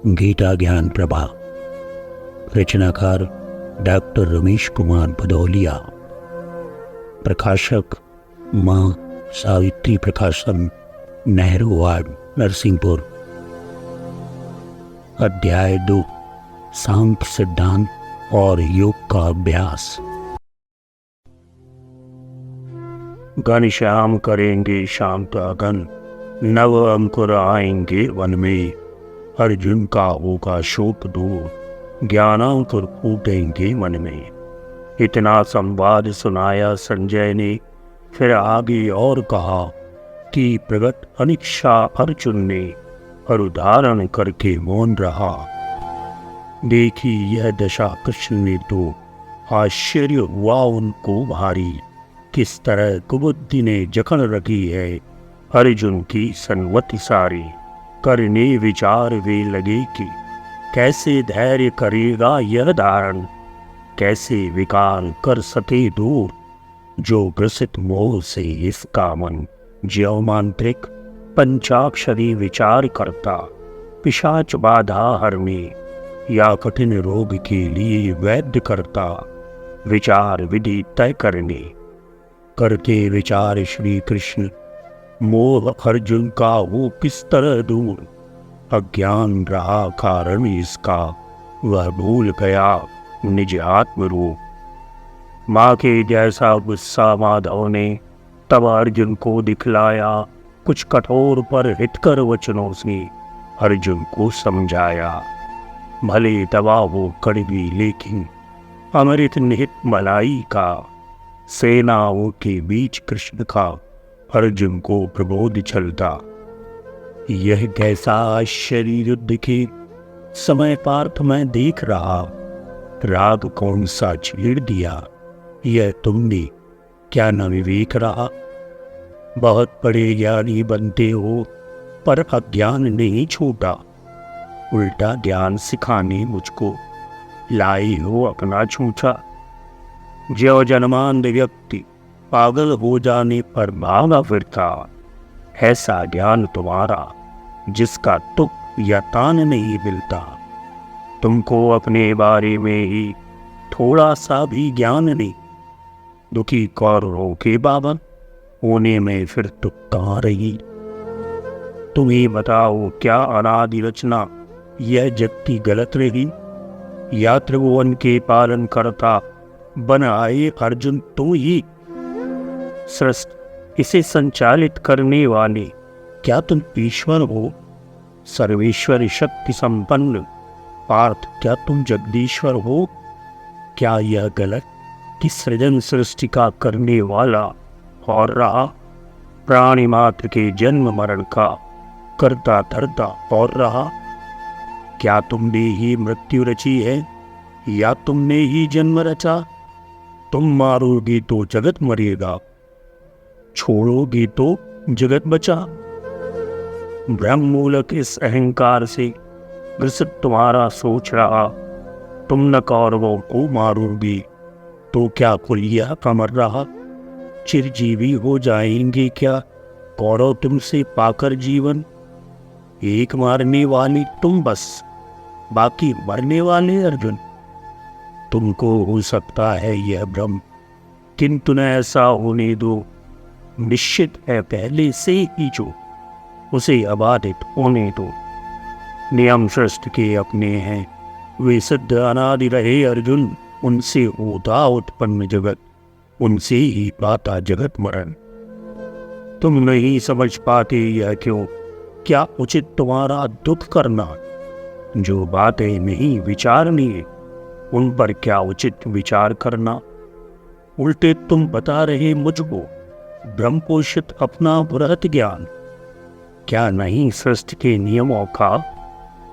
गीता ज्ञान प्रभा। रचनाकार डॉक्टर रमेश कुमार भदौलिया। प्रकाशक माँ सावित्री प्रकाशन, नेहरू वार्ड, नरसिंहपुर। अध्याय 2, सांख्य सिद्धांत और योग का अभ्यास। घनश्याम करेंगे शांत अगन, नव अंकुर आएंगे वन में। अर्जुन का होगा शोक दूर, ज्ञानांकुर फूटेंगे मन में। इतना संवाद सुनाया संजय ने, फिर आगे और कहा कि प्रगट अनिच्छा अर्जुन ने, और उदाहरण करके मौन रहा। देखी यह दशा कृष्ण ने तो, आश्चर्य हुआ उनको भारी। किस तरह कुबुद्धि ने जकड़ रखी है अर्जुन की सन्मति सारी। करने विचार वे लगे कि, कैसे धैर्य करेगा यह धारण। कैसे विकार कर सके दूर, जो ग्रसित मोह से इसका मन। ज्यों मांत्रिक पंचाक्षरी विचार करता, पिशाच बाधा हरने, या कठिन रोग के लिए वैद्य करता। विचार विधि तय करने, करके विचार श्री कृष्ण। मोह अर्जुन का वो किस तरह दूर, अज्ञान रहा कारण इसका। वह भूल गया निज आत्म रूप। माँ के जैसा गुस्सा माधव ने तब अर्जुन को दिखलाया। कुछ कठोर पर हितकर वचनों से अर्जुन को समझाया। भले दवा वो कड़वी लेकिन अमृत निहित मलाई का। सेनाओं के बीच कृष्ण का अर्जुन को प्रबोध चलता। यह कैसा आश्चर्य युद्ध के समय पार्थ मैं देख रहा। राग कौन सा छेड़ दिया, यह तुमने क्या न विवेक रहा। बहुत बड़े ज्ञानी बनते हो, पर अज्ञान नहीं छूटा। उल्टा ज्ञान सिखाने मुझको लाई हो अपना छूछा। ज्यों जन्मांध व्यक्ति पागल हो जाने पर भागा फिरता, ऐसा ज्ञान तुम्हारा जिसका तुक या तान नहीं मिलता। तुमको अपने बारे में ही थोड़ा सा भी ज्ञान नहीं। दुखी कौरवों के बाबा होने में फिर तुक कहाँ रही। तुम्हें बताओ क्या अनादि रचना यह जग की गलत रही। या त्रिभुवन के पालन करता बन आए अर्जुन तुम ही। सृष्टि इसे संचालित करने वाले क्या तुम ईश्वर हो। सर्वेश्वर शक्ति संपन्न पार्थ क्या तुम जगदीश्वर हो। क्या यह गलत कि सृजन सृष्टि का करने वाला और रहा। प्राणी मात्र के जन्म मरण का करता धरता और रहा। क्या तुमने ही मृत्यु रची है, या तुमने ही जन्म रचा। तुम मारोगे तो जगत मरेगा, छोड़ोगे तो जगत बचा। ब्रह्म मूलक इस अहंकार से ग्रसित तुम्हारा सोच रहा। तुम न कौरवों को मारोगे तो क्या कुलिया कमर रहा। चिरजीवी हो जाएंगे क्या कौरव तुमसे पाकर जीवन। एक मारने वाले तुम बस, बाकी मरने वाले अर्जुन। तुमको हो सकता है यह भ्रम, किंतु न ऐसा होने दो। निश्चित है पहले से ही जो, उसे अबाधित होने दो। नियम सृष्टि के अपने हैं, वे सिद्ध अनादि रहे अर्जुन। उनसे होता उत्पन्न जगत, उनसे ही पाता जगत मरण। तुम नहीं समझ पाते यह क्यों, क्या उचित तुम्हारा दुख करना। जो बातें नहीं विचारनी उन पर क्या उचित विचार करना। उल्टे तुम बता रहे मुझको ब्रह्मपोषित अपना बृहत ज्ञान। क्या नहीं सृष्टि के नियमों का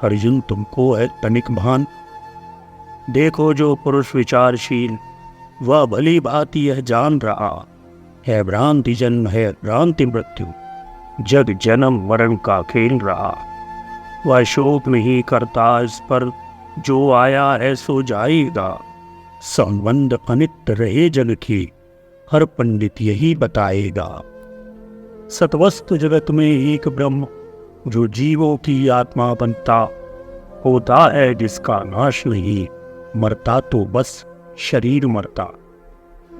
अर्जुन तुमको है तनिक भान। देखो जो पुरुष विचारशील, वह भली बात यह जान रहा है। भ्रांति जन्म है भ्रांति मृत्यु, जग जन्म मरण का खेल रहा। वह शोक नहीं करता इस पर, जो आया है सो जाएगा। संबंध अनित्य रहे जग की, हर पंडित यही बताएगा। सतवस्तु जगत में एक ब्रह्म, जो जीवों की आत्मा बनता होता है जिसका नाश नहीं, मरता तो बस शरीर मरता।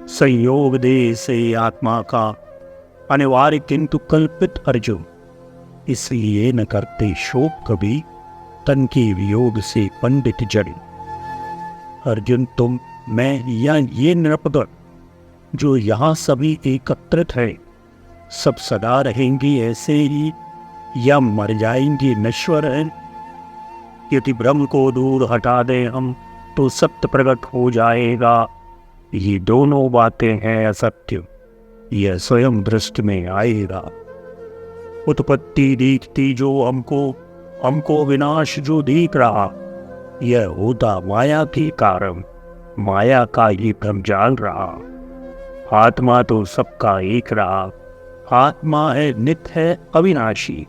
संयोग देह से आत्मा का अनिवार्य किंतु कल्पित अर्जुन, इसलिए न करते शोक कभी, तन के वियोग से पंडित जड़। अर्जुन तुम, मैं या ये नृपगण जो यहाँ सभी एकत्रित है, सब सदा रहेंगे ऐसे ही या मर जाएंगे नश्वर है? यदि ब्रह्म को दूर हटा दे हम तो सत्य प्रकट हो जाएगा। ये दोनों बातें हैं असत्य, यह स्वयं दृष्टि में आएगा। उत्पत्ति दिखती जो हमको विनाश जो दिख रहा, यह होता माया के कारण, माया का ये भ्रम जान रहा। आत्मा तो सबका एक रहा, आत्मा है नित्य है अविनाशी।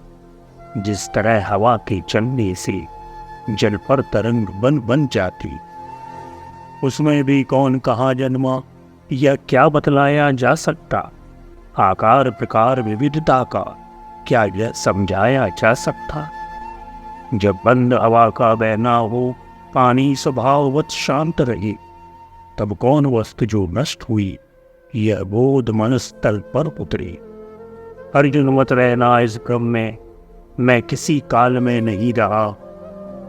जिस तरह हवा के चलने से जल पर तरंग बन जाती, उसमें भी कौन कहाँ जन्मा यह क्या बतलाया जा सकता। आकार प्रकार विविधता का क्या यह समझाया जा सकता। जब बंद हवा का बहना हो, पानी स्वभाववत शांत रहे, तब कौन वस्तु जो नष्ट हुई यह बोध मनस तल पर उतरे। अर्जुन मत रहना इस क्रम में, मैं किसी काल में नहीं रहा,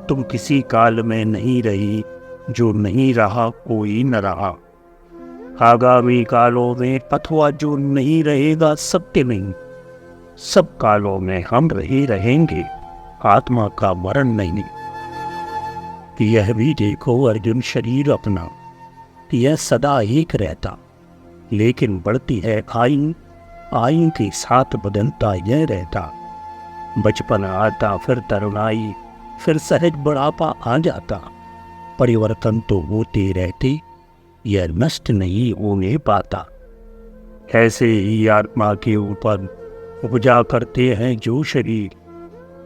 तुम किसी काल में नहीं रही, जो नहीं रहा कोई न रहा। आगामी कालों में अथवा जो नहीं रहेगा सत्य नहीं, सब कालों में हम रहे रहेंगे, आत्मा का मरण नहीं। यह भी देखो अर्जुन, शरीर अपना यह सदा एक रहता, लेकिन बढ़ती है आयु के साथ बदलता यह रहता। बचपन आता, फिर तरुणाई, फिर सहज बुढ़ापा आ जाता। परिवर्तन तो होते रहते, यह नष्ट नहीं होने पाता। ऐसे ही आत्मा के ऊपर उपजा करते हैं जो शरीर,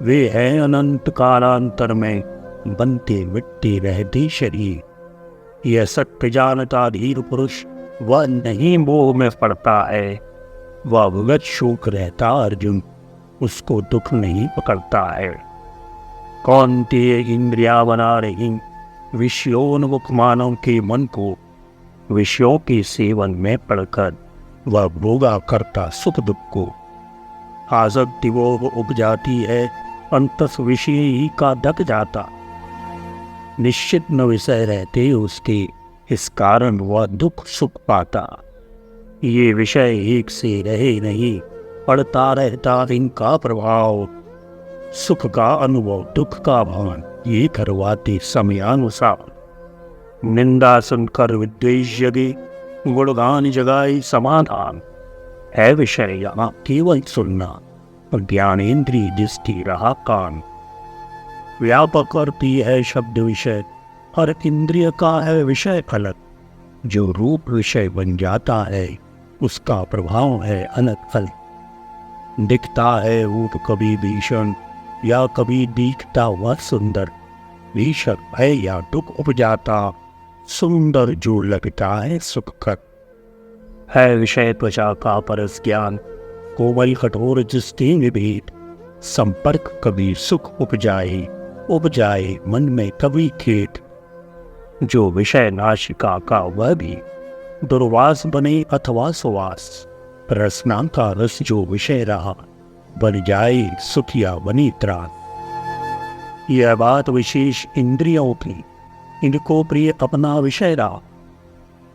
वे हैं अनंत कालांतर में बनते मिटते रहते शरीर। यह सत्य जानता धीर पुरुष, वह नहीं मोह में पड़ता है। वह विगत शोक रहता अर्जुन, उसको दुख नहीं पकड़ता है। कौन ते इंद्रिया बना रही विषयोन्मुख मानव के मन को, विषयों के सेवन में पड़कर वह भोगा करता सुख दुख को। आसक्ति वो उपजाती है, अंतस विषय ही का ढक जाता। निश्चित न विषय रहते उसके, इस कारण वह दुख सुख पाता। ये विषय एक से रहे नहीं, पड़ता रहता इनका प्रभाव। सुख का अनुभव दुख का भान, ये करवाते समयानुसार। निंदा सुनकर विद्वेष जगे, गुणगान जगाए समाधान। है विषय यहाँ केवल सुनना, और ज्ञानेन्द्रिय दृष्टि रहा कान। व्यापक करती है शब्द विषय, हर इंद्रिय का है विषय फलक। जो रूप विषय बन जाता है, उसका प्रभाव है अनंत फल। दिखता है रूप कभी भीषण, या कभी दिखता वह सुंदर। भीषण है या दुख उपजाता, सुंदर जो लगता है सुखकर। है विषय त्वचा का परस ज्ञान, कोमल कठोर जिसते विभेद। संपर्क कभी सुख उपजाए मन में कभी खेद। जो विषय नाशिका का वह भी दुर्वास बने अथवा सुवास। रसना का रस जो विषय रहा, बन जाए सुख या बनी त्रास। यह बात विशेष इंद्रियों की, इनको प्रिय अपना विषय रहा।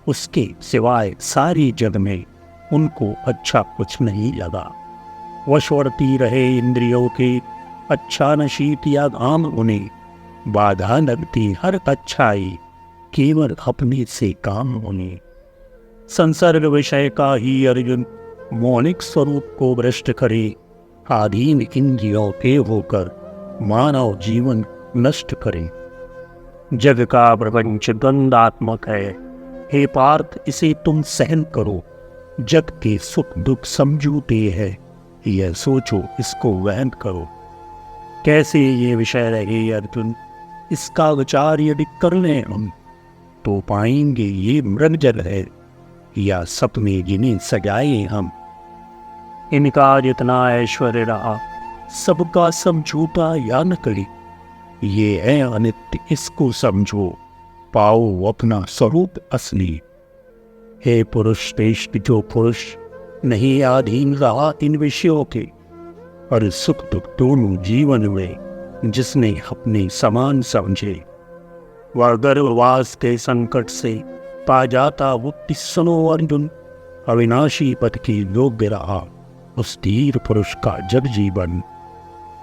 उसके सिवाय सारी जग में उनको अच्छा कुछ नहीं लगा। वशवर्ती रहे इंद्रियों के, अच्छा न शीत या घाम उन्हें। बाधा लगती हर अच्छाई, केवल अपने से काम उन्हें। संसर्ग विषय का ही अर्जुन, मौलिक स्वरूप को भ्रष्ट करे। आधीन इंद्रियों के होकर मानव जीवन नष्ट करे। जग का प्रपंच द्वंदात्मक है, हे पार्थ इसे तुम सहन करो। जग के सुख दुख समझूते हैं, यह सोचो इसको वहन करो। कैसे ये विषय रहे अर्जुन, इसका विचार यदि कर लें हम, तो पाएंगे ये मृगजल है, या सपने जिन्हें सजाए हम। इनका जितना ऐश्वर्य रहा, सबका सब झूठा या नकली। ये है अनित्य, इसको समझो, पाओ अपना स्वरूप असली। हे पुरुष श्रेष्ठ, जो पुरुष नहीं अधीन रहा इन विषयों के, और सुख दुख दोनों जीवन में जिसने अपने समान समझे, वह गर्भवास के संकट से पा जाता मुक्ति। सुनो अर्जुन, अविनाशी पद की योग्य रहा उस धीर पुरुष का जग जीवन।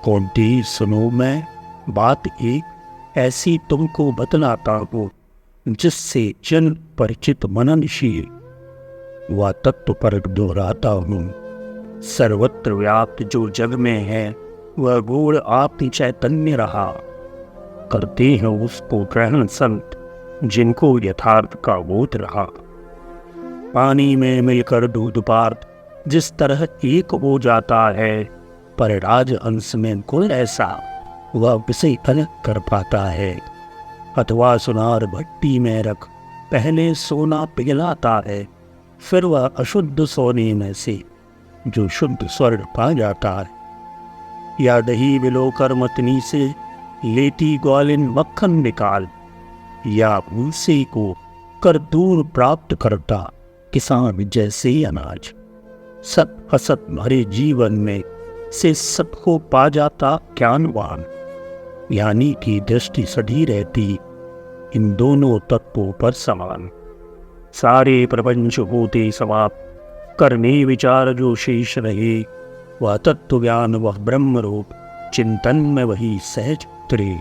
कौंतेय सुनो, मैं बात एक ऐसी तुमको बतलाता हूँ, जिससे जन परिचित मननशील वह तत्व पर दोहराता हूँ। सर्वत्र व्याप्त जो जग में है, वह गूढ़ आपकी चैतन्य रहा। करते हैं उसको ग्रहण संत, जिनको यथार्थ का बोध रहा। पानी में मिलकर दूध पार्थ जिस तरह एक हो जाता है, पर राज अंश में कोई ऐसा वह विषय अलग कर पाता है। अथवा सुनार भट्टी में रख पहले सोना पिघलाता है, फिर वह अशुद्ध सोने में से जो शुद्ध स्वर्ण पा जाता है। या दही मिलोकर मतनी से लेती ग्वालिन मक्खन निकाल, या भूसे को कर दूर प्राप्त करता किसान जैसे अनाज। सत असत भरे जीवन में से सबको पा जाता ज्ञानवान, यानी कि दृष्टि सधी रहती इन दोनों तत्वों पर समान। सारे प्रपंच होते समाप्त, करने विचार जो शेष रहे, वह तत्व ज्ञान वह ब्रह्म रूप चिंतन में वही सहज उतरे।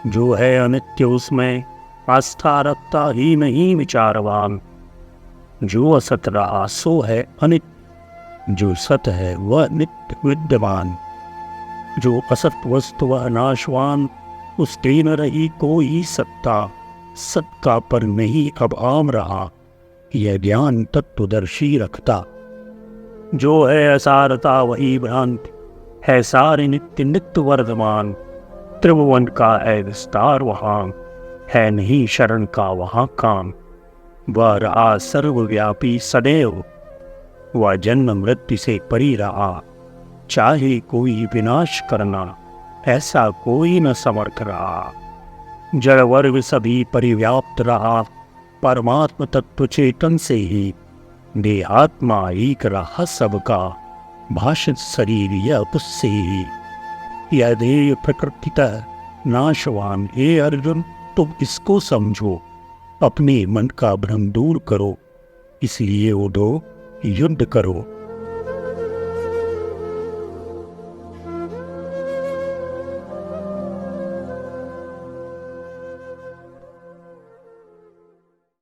जो है अनित्य उसमें आस्था रखता ही नहीं विचारवान। जो असत रहा सो है अनित्य, जो सत है वह नित्य विद्यमान। जो असत वस्तु वह नाशवान, उसके न रही कोई सत्ता। सत का पर नहीं अब आम रहा, यह ज्ञान तत्वदर्शी रखता। जो है असारता वही भ्रांति, है सारे नित्य नित्य वर्धमान। त्रिभुवन का है विस्तार वहाँ, है नहीं शरण का वहाँ काम। वह रहा सर्वव्यापी सदैव, वह जन्म मृत्यु से परी रहा। चाहे कोई विनाश करना, ऐसा कोई न समर्थ रहा। जड़ वर्ग सभी परिव्याप्त रहा, परमात्म तत्व चेतन से ही। देहात्मा एक रहा सबका, भाषित शरीर यह उससे ही। यह देह प्रकृतितः नाशवान, हे अर्जुन तुम इसको समझो। अपने मन का भ्रम दूर करो, इसलिए उठो युद्ध करो।